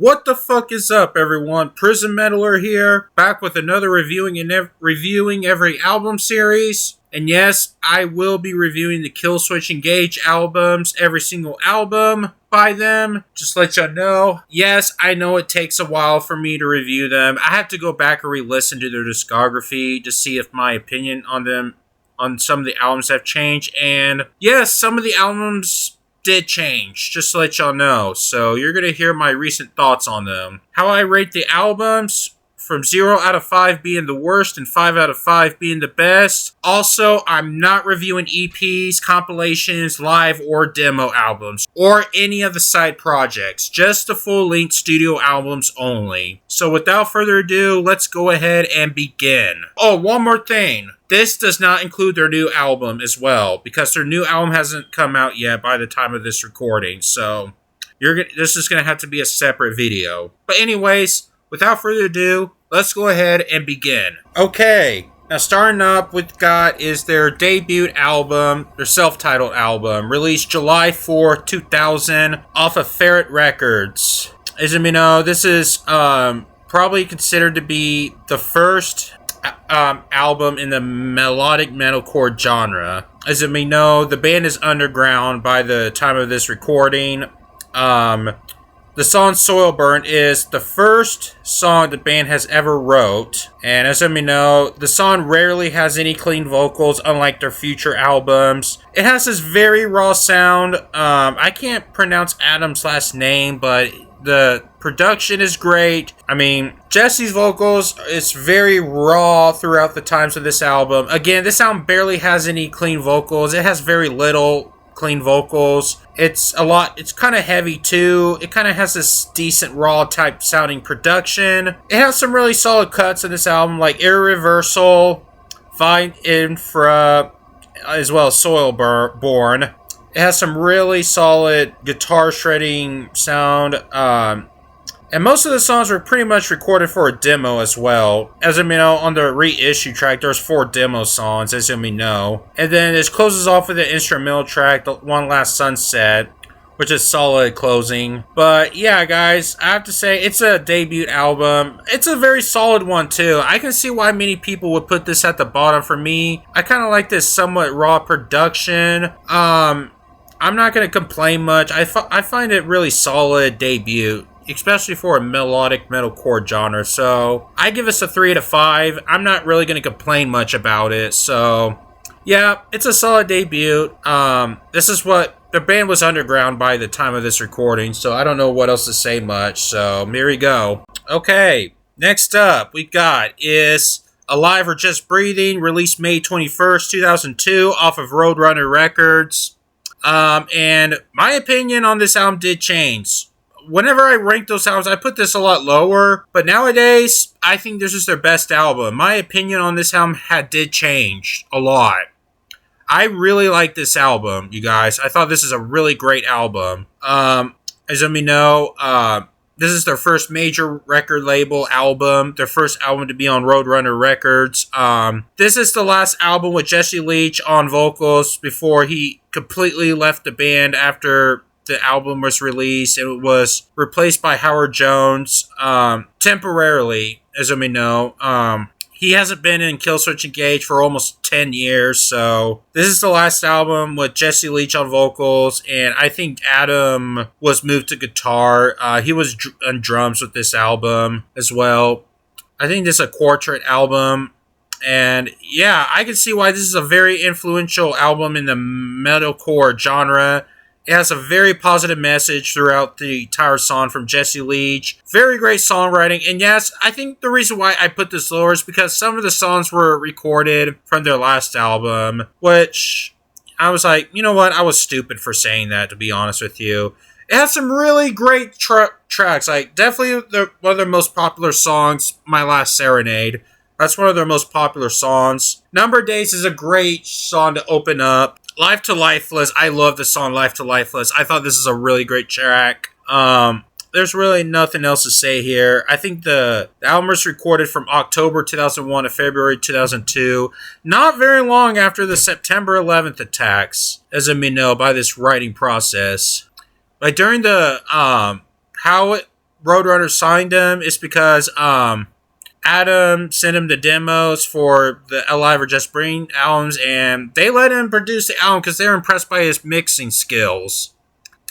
What the fuck is up, everyone? Prison Meddler here, back with another reviewing every album series. And yes, I will be reviewing the Killswitch Engage albums, every single album by them. Just let y'all know. Yes, I know it takes a while for me to review them. I have to go back and re-listen to their discography to see if my opinion on them, on some of the albums have changed. And yes, some of the albums did change, just to let y'all know. So you're going to hear my recent thoughts on them. How I rate the albums, from 0 out of 5 being the worst and 5 out of 5 being the best. Also, I'm not reviewing EPs, compilations, live or demo albums, or any of the side projects. Just the full-length studio albums only. So without further ado, let's go ahead and begin. Oh, one more thing. This does not include their new album as well, because their new album hasn't come out yet by the time of this recording. So this is going to have to be a separate video. But anyways, without further ado, let's go ahead and begin. Okay, now starting up with got is their debut album, their self-titled album, released July 4th, 2000, off of Ferret Records. As you may know, this is probably considered to be the first album in the melodic metalcore genre. As you may know, the band is underground by the time of this recording. The song Soil Burn is the first song the band has ever wrote, and as you may know, the song rarely has any clean vocals, unlike their future albums. It has this very raw sound. I can't pronounce Adam's last name, but the production is great. I mean, Jesse's vocals is very raw throughout the times of this album. Again, this album barely has any clean vocals. It has very little clean vocals. It's kind of heavy too. It kind of has this decent raw type sounding production. It has some really solid cuts in this album, like Irreversible, Find Infra, as well as Soil Born. It has some really solid guitar shredding sound. And most of the songs were pretty much recorded for a demo as well. As you may know, on the reissue track, there's 4 demo songs, as you may know. And then it closes off with the instrumental track, the One Last Sunset, which is solid closing. But yeah, guys, I have to say, it's a debut album. It's a very solid one, too. I can see why many people would put this at the bottom. For me, I kind of like this somewhat raw production. I'm not going to complain much. I find it really solid debut, especially for a melodic metalcore genre. So I give this a 3 out of 5. I'm not really going to complain much about it. So yeah, it's a solid debut. This is what the band was underground by the time of this recording, so I don't know what else to say much. So here we go. Okay, next up we got is Alive or Just Breathing, released May 21st, 2002, off of Roadrunner Records. And my opinion on this album did change. Whenever I rank those albums, I put this a lot lower, but nowadays, I think this is their best album. My opinion on this album did change a lot. I really like this album, you guys. I thought this is a really great album. As you may know, this is their first major record label album, their first album to be on Roadrunner Records. This is the last album with Jesse Leach on vocals before he completely left the band after the album was released. It was replaced by Howard Jones temporarily, as you may know. He hasn't been in Killswitch Engage for almost 10 years, so this is the last album with Jesse Leach on vocals, and I think Adam was moved to guitar. He was on drums with this album as well. I think this is a quartet album, and yeah, I can see why this is a very influential album in the metalcore genre. It has a very positive message throughout the entire song from Jesse Leach. Very great songwriting. And yes, I think the reason why I put this lower is because some of the songs were recorded from their last album, which I was like, you know what? I was stupid for saying that, to be honest with you. It has some really great tracks. Like, definitely one of their most popular songs, My Last Serenade. That's one of their most popular songs. Number of Days is a great song to open up. Life to Lifeless. I love the song Life to Lifeless. I thought this is a really great track. There's really nothing else to say here. I think the album was recorded from October 2001 to February 2002. Not very long after the September 11th attacks, as you may know by this writing process. Like during the Roadrunner signed him is because Adam sent him the demos for the Alive or Just Breathe albums, and they let him produce the album because they're impressed by his mixing skills.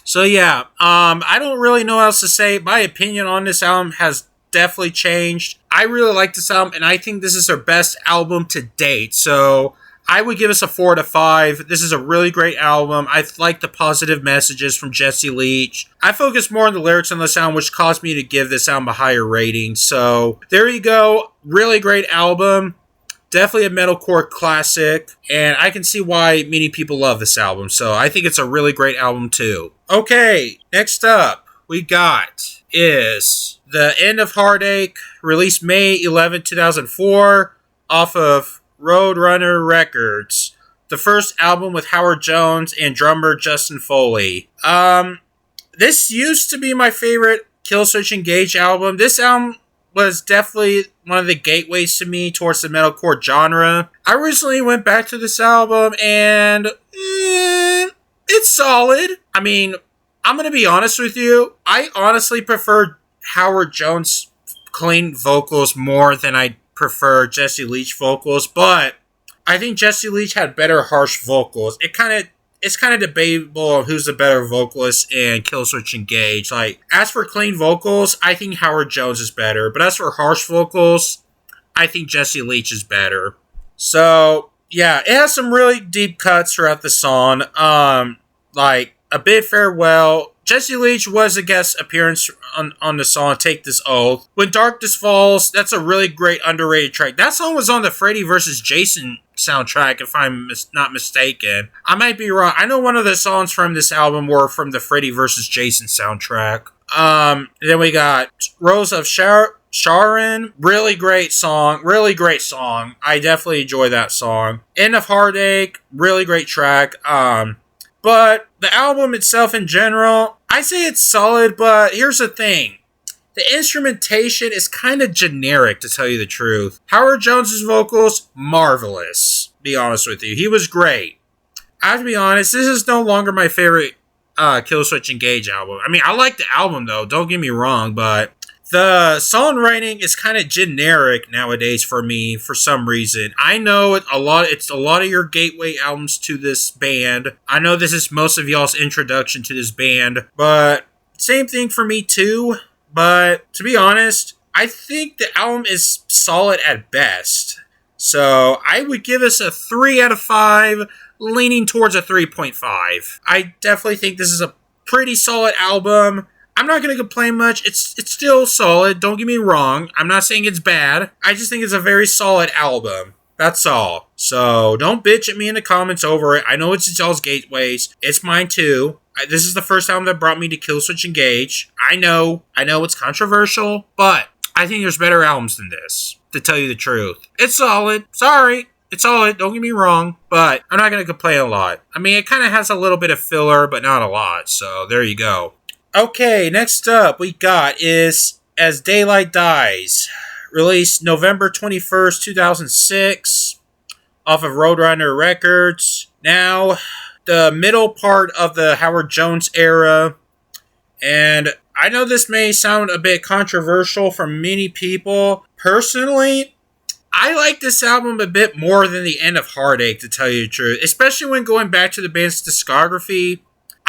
So yeah, I don't really know what else to say. My opinion on this album has definitely changed. I really like this album, and I think this is their best album to date. So I would give us a 4 to 5. This is a really great album. I like the positive messages from Jesse Leach. I focus more on the lyrics on this album, which caused me to give this album a higher rating. So there you go. Really great album. Definitely a metalcore classic, and I can see why many people love this album. So I think it's a really great album too. Okay, next up we got is The End of Heartache, released May 11, 2004, off of Roadrunner Records. The first album with Howard Jones and drummer Justin Foley. This used to be my favorite Killswitch Engage album. This album was definitely one of the gateways to me towards the metalcore genre. I recently went back to this album and it's solid. I mean, I'm going to be honest with you. I honestly prefer Howard Jones' clean vocals more than I prefer Jesse Leach vocals, but I think Jesse Leach had better harsh vocals. It's kind of debatable who's the better vocalist in Killswitch Engage. Like, as for clean vocals, I think Howard Jones is better. But as for harsh vocals, I think Jesse Leach is better. So, yeah, it has some really deep cuts throughout the song. Like, A Bid Farewell. Jesse Leach was a guest appearance on the song Take This Oath. When Darkness Falls, that's a really great underrated track. That song was on the Freddy vs. Jason soundtrack, if I'm not mistaken. I might be wrong. I know one of the songs from this album were from the Freddy vs. Jason soundtrack. Then we got Rose of Sharon. Really great song. Really great song. I definitely enjoy that song. End of Heartache. Really great track. But the album itself in general, I say it's solid, but here's the thing. The instrumentation is kind of generic, to tell you the truth. Howard Jones' vocals, marvelous, be honest with you. He was great. I have to be honest, this is no longer my favorite Killswitch Engage album. I mean, I like the album, though, don't get me wrong, but the songwriting is kind of generic nowadays for me for some reason. I know it's a lot of your gateway albums to this band. I know this is most of y'all's introduction to this band, but same thing for me too. But to be honest, I think the album is solid at best. So I would give us a 3 out of 5, leaning towards a 3.5. I definitely think this is a pretty solid album. I'm not going to complain much. It's still solid. Don't get me wrong. I'm not saying it's bad. I just think it's a very solid album. That's all. So don't bitch at me in the comments over it. I know it's y'all's gateways. It's mine too. This is the first album that brought me to Killswitch Engage. I know it's controversial, but I think there's better albums than this, to tell you the truth. It's solid. Sorry. It's solid. Don't get me wrong, but I'm not going to complain a lot. I mean, it kind of has a little bit of filler, but not a lot. So there you go. Okay, next up we got is As Daylight Dies, released November 21st, 2006, off of Roadrunner Records. Now, the middle part of the Howard Jones era, and I know this may sound a bit controversial for many people. Personally, I like this album a bit more than The End of Heartache, to tell you the truth, especially when going back to the band's discography.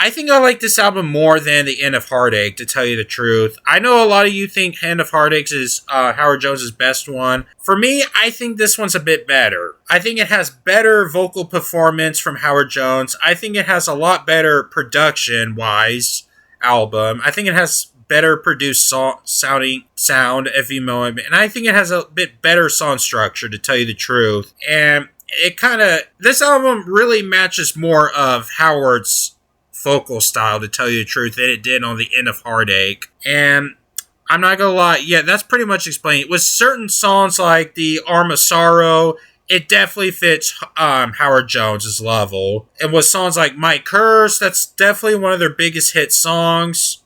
I think I like this album more than The End of Heartache, to tell you the truth. I know a lot of you think End of Heartache is Howard Jones' best one. For me, I think this one's a bit better. I think it has better vocal performance from Howard Jones. I think it has a lot better production-wise album. I think it has better produced sound, if you know what I mean. And I think it has a bit better song structure, to tell you the truth. And this album really matches more of Howard's vocal style, to tell you the truth, than it did on The End of Heartache. And I'm not gonna lie, yeah, that's pretty much explained. With certain songs like The Arm of Sorrow, it definitely fits Howard Jones' level. And with songs like My Curse, that's definitely one of their biggest hit songs.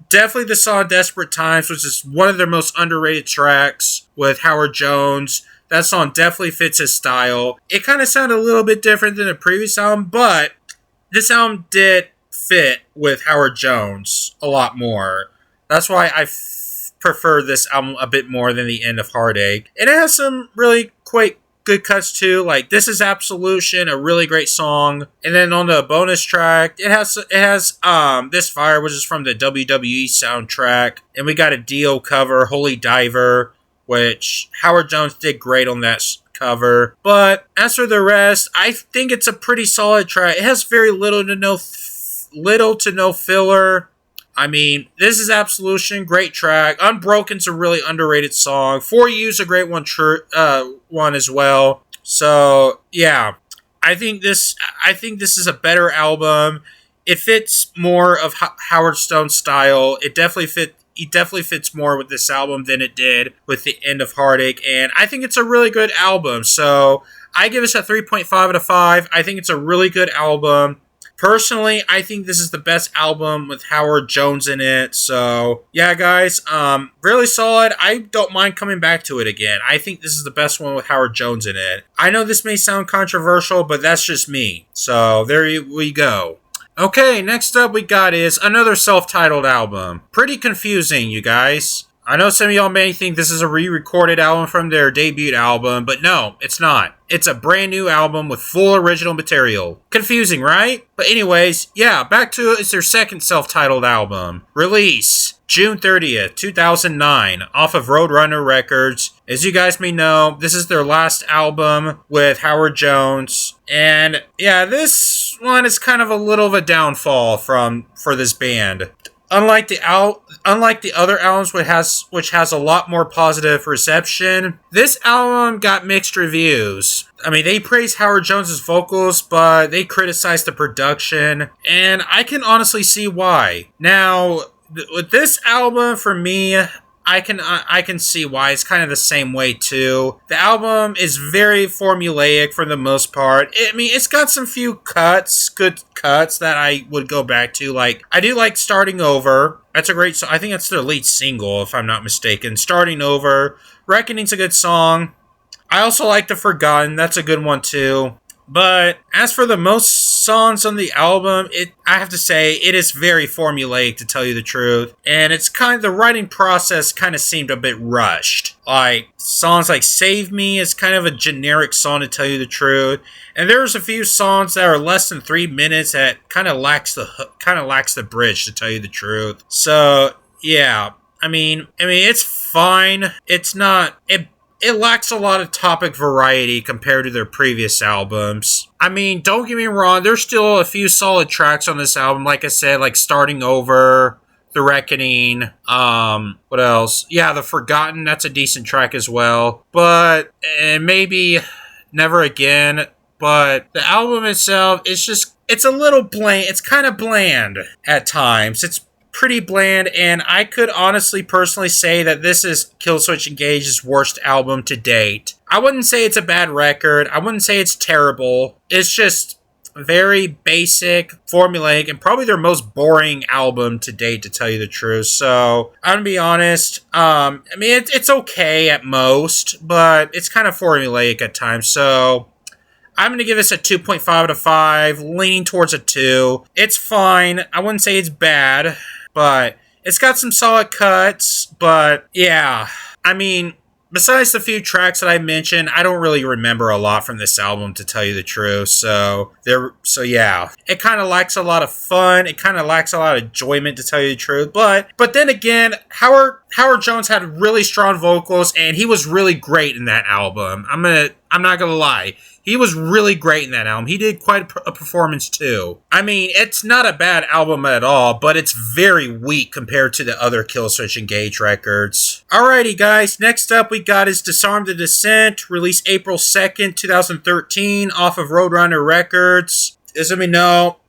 Definitely the song Desperate Times, which is one of their most underrated tracks with Howard Jones. That song definitely fits his style. It kind of sounded a little bit different than the previous album, but this album did fit with Howard Jones a lot more. That's why I prefer this album a bit more than The End of Heartache. It has some really quite good cuts too, like This Is Absolution, a really great song. And then on the bonus track, it has This Fire, which is from the WWE soundtrack. And we got a Dio cover, Holy Diver, which Howard Jones did great on that cover. But as for the rest, I think it's a pretty solid track. It has very little to no filler. I mean, This Is Absolution, great track. Unbroken's a really underrated song. For You's a great one as well. So yeah, I think this is a better album. It fits more of Howard Stone's style. It definitely fits more with this album than it did with The End of Heartache, and I think it's a really good album. So I give this a 3.5 out of 5. I think it's a really good album. Personally, I think this is the best album with Howard Jones in it. So, yeah, guys, really solid. I don't mind coming back to it again. I think this is the best one with Howard Jones in it. I know this may sound controversial, but that's just me. So, there we go. Okay, next up we got is another self-titled album. Pretty confusing, you guys. I know some of y'all may think this is a re-recorded album from their debut album, but no, it's not. It's a brand new album with full original material. Confusing, right? But anyways, yeah, back to it. It's their second self-titled album. Release, June 30th, 2009, off of Roadrunner Records. As you guys may know, this is their last album with Howard Jones. And yeah, this one is kind of a little of a downfall for this band. Unlike the other albums, which has a lot more positive reception, this album got mixed reviews. I mean, they praise Howard Jones' vocals, but they criticize the production, and I can honestly see why. Now, with this album, for me, I can see why. It's kind of the same way too. The album is very formulaic for the most part. It's got some few good cuts that I would go back to. Like, I do like Starting Over. That's a great song. I think that's their lead single, if I'm not mistaken. Starting Over. Reckoning's a good song. I also like The Forgotten. That's a good one too. But as for the most songs on the album, I have to say it is very formulaic, to tell you the truth. And it's the writing process kind of seemed a bit rushed. Like songs like Save Me is kind of a generic song, to tell you the truth. And there's a few songs that are less than 3 minutes that kind of lacks the bridge, to tell you the truth. So yeah, I mean it's fine. It lacks a lot of topic variety compared to their previous albums. I mean, don't get me wrong, there's still a few solid tracks on this album, like I said, like Starting Over, The Reckoning, what else? Yeah, The Forgotten, that's a decent track as well. But, maybe Never Again. But the album itself, it's a little bland. It's kind of bland at times. It's pretty bland, and I could honestly personally say that this is Killswitch Engage's worst album to date. I wouldn't say it's a bad record. I wouldn't say it's terrible. It's just very basic, formulaic, and probably their most boring album to date, to tell you the truth. So, I'm gonna be honest. It's okay at most, but it's kind of formulaic at times. So, I'm going to give this a 2.5 out of 5, leaning towards a 2. It's fine. I wouldn't say it's bad, but it's got some solid cuts. But yeah, besides the few tracks that I mentioned, I don't really remember a lot from this album, to tell you the truth. So yeah, it kind of lacks a lot of fun. It kind of lacks a lot of enjoyment, to tell you the truth. But then again, Howard Jones had really strong vocals, and he was really great in that album. I'm not gonna lie. He was really great in that album. He did quite a performance too. It's not a bad album at all, but it's very weak compared to the other Killswitch Engage records. Alrighty guys, next up we got is Disarm the Descent, released April 2nd, 2013, off of Roadrunner Records. As we know,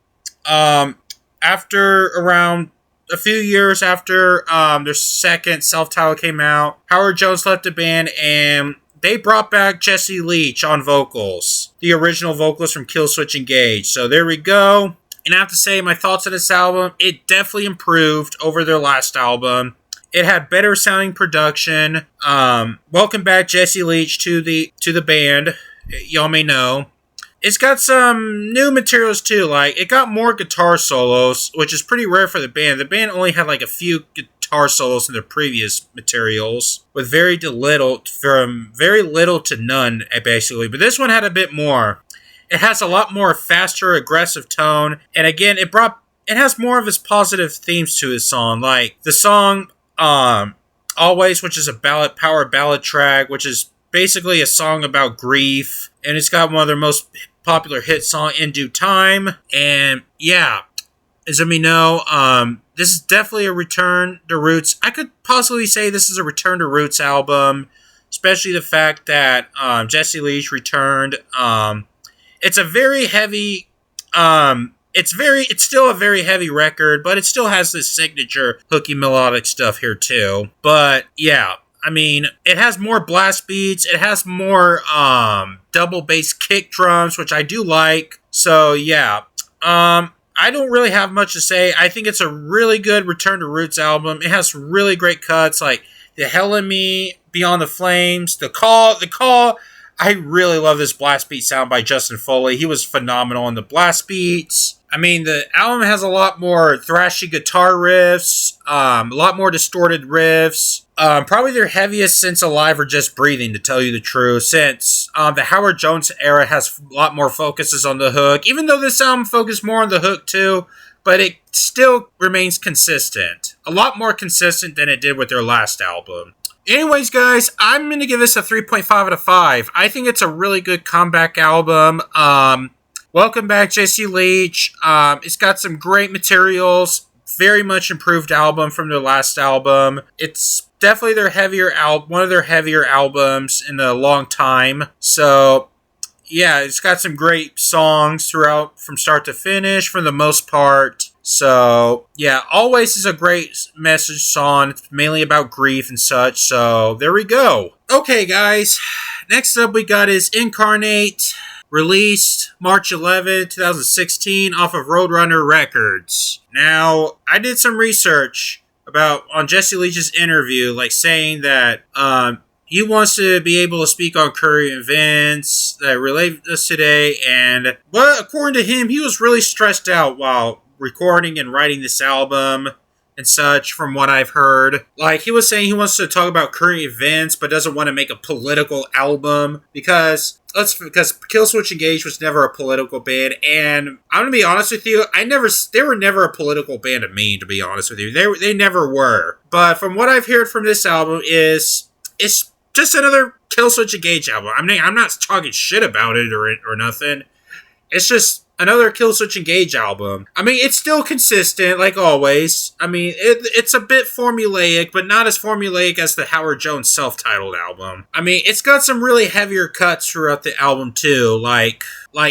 after around a few years after their second self-titled came out, Howard Jones left the band, and they brought back Jesse Leach on vocals, the original vocalist from Killswitch Engage. So there we go. And I have to say, my thoughts on this album, it definitely improved over their last album. It had better sounding production. Welcome back Jesse Leach to the band. Y'all may know. It's got some new materials too, like it got more guitar solos, which is pretty rare for the band. The band only had like a few guitar solos in their previous materials, with very little to none, basically. But this one had a bit more. It has a lot more faster, aggressive tone, and again, it has more of its positive themes to his song, like the song Always, which is a power ballad track, which is basically a song about grief, and it's got one of their most popular hit song, In Due Time. And yeah, as we know, this is definitely a return to roots. I could possibly say this is a return to roots album, especially the fact that Jesse Leach returned. It's a very heavy, it's still a very heavy record, but it still has this signature hooky melodic stuff here too. But yeah, I mean, it has more blast beats, it has more double bass kick drums, which I do like. So yeah, I don't really have much to say. I think it's a really good Return to Roots album. It has really great cuts, like The Hell in Me, Beyond the Flames, The Call. I really love this blast beat sound by Justin Foley. He was phenomenal in the blast beats. I mean, the album has a lot more thrashy guitar riffs, a lot more distorted riffs. Probably their heaviest since Alive or Just Breathing, to tell you the truth, since the Howard Jones era has a lot more focuses on the hook, even though this album focused more on the hook too, but it still remains consistent. A lot more consistent than it did with their last album. Anyways, guys, I'm going to give this a 3.5 out of 5. I think it's a really good comeback album. Welcome back, Jesse Leach. It's got some great materials. Very much improved album from their last album. It's definitely one of their heavier albums in a long time. So, yeah, it's got some great songs throughout from start to finish for the most part. So, yeah, Always is a great message song. It's mainly about grief and such. So, there we go. Okay, guys. Next up we got is Incarnate, released March 11, 2016, off of Roadrunner Records. Now, I did some research on Jesse Leach's interview, like saying that he wants to be able to speak on current events that relate us today, but according to him, he was really stressed out while recording and writing this album and such, from what I've heard. Like, he was saying he wants to talk about current events, but doesn't want to make a political album, because Killswitch Engage was never a political band, and I'm gonna be honest with you, they were never a political band to me, to be honest with you. They never were. But from what I've heard from this album it's just another Killswitch Engage album. I mean, I'm not talking shit about it or nothing. It's just another Killswitch Engage album. I mean, it's still consistent, like always. I mean, it's a bit formulaic, but not as formulaic as the Howard Jones self-titled album. I mean, it's got some really heavier cuts throughout the album, too. Like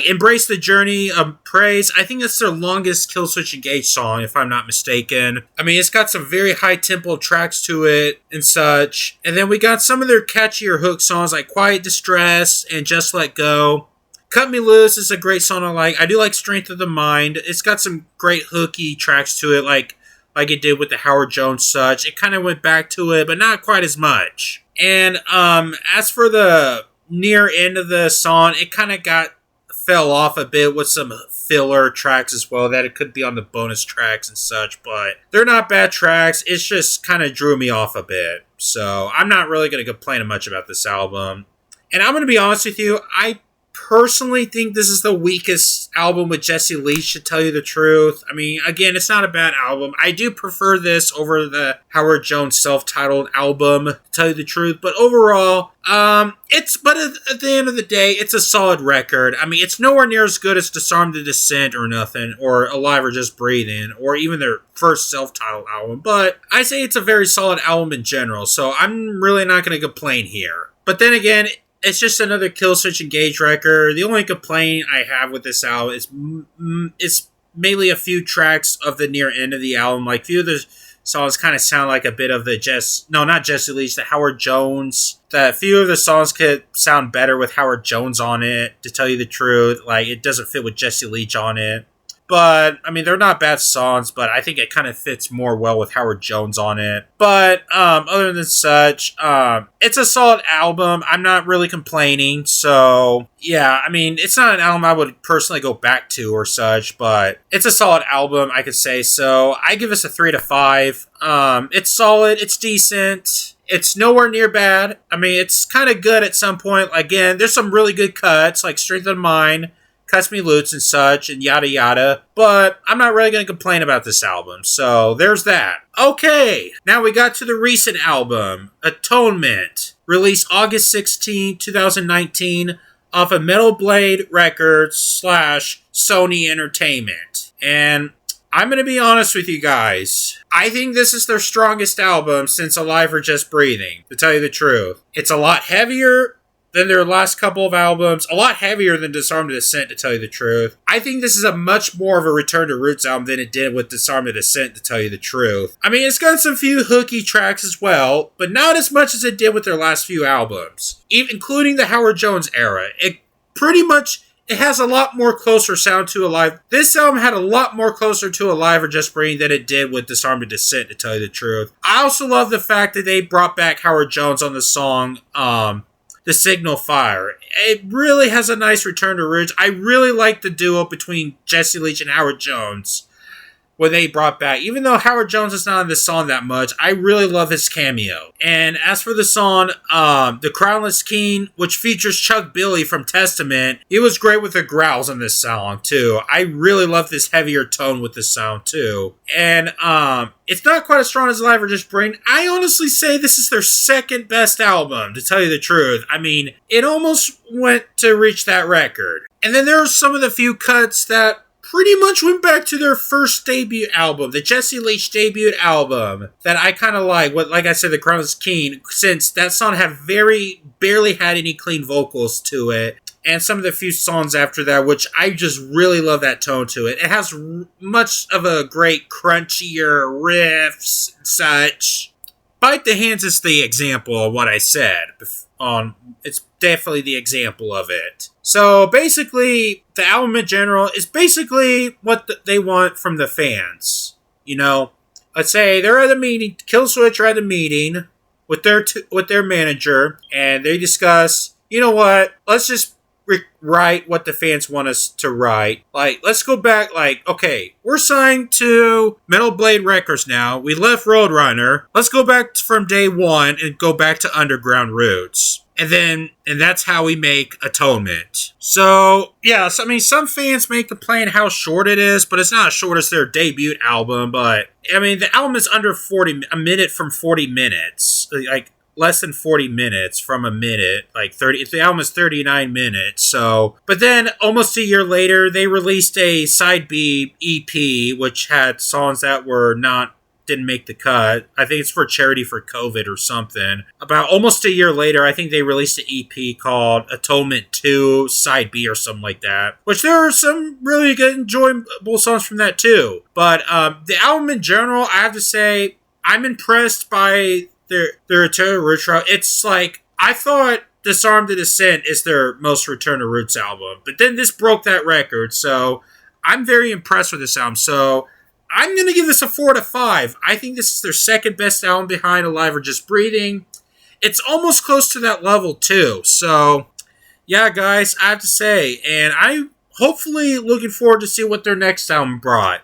Embrace the Journey of Praise. I think that's their longest Killswitch Engage song, if I'm not mistaken. I mean, it's got some very high-tempo tracks to it and such. And then we got some of their catchier hook songs, like Quiet Distress and Just Let Go. Cut Me Loose is a great song I like. I do like Strength of the Mind. It's got some great hooky tracks to it, like it did with the Howard Jones such. It kind of went back to it, but not quite as much. And as for the near end of the song, it kind of fell off a bit with some filler tracks as well that it could be on the bonus tracks and such, but they're not bad tracks. It's just kind of drew me off a bit. So I'm not really going to complain much about this album. And I'm going to be honest with you, I personally think this is the weakest album with Jesse Leach, to tell you the truth. I mean, again, it's not a bad album. I do prefer this over the Howard Jones self-titled album, to tell you the truth. But overall, at the end of the day, it's a solid record. I mean, it's nowhere near as good as Disarm the Descent or nothing, or Alive or Just Breathing, or even their first self-titled album. But I say it's a very solid album in general, so I'm really not going to complain here. But then again, it's just another Killswitch Engage record. The only complaint I have with this album is mainly a few tracks of the near end of the album. Like, few of the songs kind of sound like a bit of not Jesse Leach, the Howard Jones. A few of the songs could sound better with Howard Jones on it, to tell you the truth. Like, it doesn't fit with Jesse Leach on it. but I mean, they're not bad songs, but I think it kind of fits more well with Howard Jones on it. But other than such, it's a solid album. I'm not really complaining. So yeah, I mean, it's not an album I would personally go back to or such, but it's a solid album, I could say. So I give this a 3 to 5. It's solid. It's decent. It's nowhere near bad. I mean, it's kind of good at some point. Again, there's some really good cuts, like Strength of Mind, Cuts Me Loots and such, and yada yada. But I'm not really going to complain about this album. So there's that. Okay, now we got to the recent album, Atonement, released August 16, 2019, off of Metal Blade Records / Sony Entertainment. And I'm going to be honest with you guys. I think this is their strongest album since Alive or Just Breathing, to tell you the truth. It's a lot heavier than their last couple of albums, a lot heavier than Disarm the Descent, to tell you the truth. I think this is a much more of a Return to Roots album than it did with Disarm the Descent, to tell you the truth. I mean, it's got some few hooky tracks as well, but not as much as it did with their last few albums, even including the Howard Jones era. It has a lot more closer sound to Alive. This album had a lot more closer to Alive or Just Breathing than it did with Disarm the Descent, to tell you the truth. I also love the fact that they brought back Howard Jones on the song, The Signal Fire. It really has a nice return to roots. I really like the duo between Jesse Leach and Howard Jones when they brought back. Even though Howard Jones is not in this song that much, I really love his cameo. And as for the song, The Crownless King, which features Chuck Billy from Testament, he was great with the growls in this song too. I really love this heavier tone with this sound too. And it's not quite as strong as Alive or Just Breathing. I honestly say this is their second best album, to tell you the truth. I mean, it almost went to reach that record. And then there are some of the few cuts that pretty much went back to their first debut album, the Jesse Leach debut album, that I kind of like. Like I said, The Crownless King, since that song had barely had any clean vocals to it. And some of the few songs after that, which I just really love that tone to it. It has much of a great crunchier riffs and such. Bite the Hands is the example of what I said. It's definitely the example of it. So basically, the album in general is basically what they want from the fans. You know, let's say they're at a meeting, Killswitch are at a meeting with their manager, and they discuss, you know what, let's just write what the fans want us to write. Like, let's go back, like, okay, we're signed to Metal Blade Records now. We left Roadrunner. Let's go back from day one and go back to underground roots. And that's how we make Atonement. So, yeah, I mean, some fans may complain how short it is, but it's not as short as their debut album. But, I mean, the album is under a minute from 40 minutes. Like, less than 40 minutes from a minute, like 30. The album is 39 minutes. So, but then almost a year later, they released a side B EP, which had songs that didn't make the cut. I think it's for charity for COVID or something. About almost a year later, I think they released an EP called Atonement 2 Side B or something like that. Which there are some really good, enjoyable songs from that too. But the album in general, I have to say, I'm impressed by their Return to Roots. It's like, I thought Disarm the Descent is their most Return to Roots album, but then this broke that record, so I'm very impressed with this album. So I'm going to give this a 4 to 5. I think this is their second best album behind Alive or Just Breathing. It's almost close to that level too. So yeah, guys, I have to say, and I'm hopefully looking forward to see what their next album brought.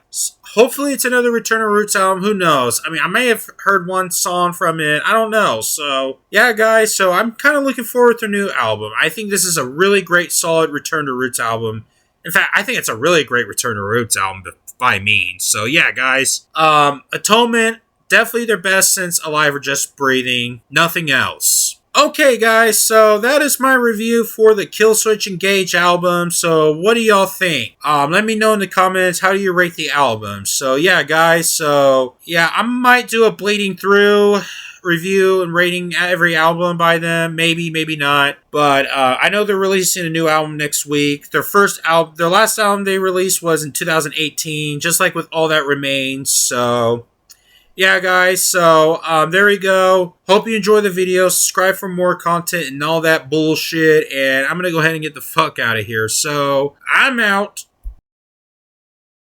Hopefully it's another Return to Roots album. Who knows? I mean, I may have heard one song from it. I don't know. So, yeah, guys. So, I'm kind of looking forward to their new album. I think this is a really great, solid Return to Roots album. In fact, I think it's a really great Return to Roots album by means. So, yeah, guys. Atonement, definitely their best since Alive or Just Breathing. Nothing else. Okay, guys, so that is my review for the Killswitch Engage album. So, what do y'all think? Let me know in the comments, how do you rate the album? So, yeah, guys, so, yeah, I might do a bleeding through review and rating every album by them. Maybe, maybe not. But, I know they're releasing a new album next week. Their last album they released was in 2018, just like with All That Remains, so yeah, guys, so there we go. Hope you enjoy the video. Subscribe for more content and all that bullshit. And I'm going to go ahead and get the fuck out of here. So, I'm out.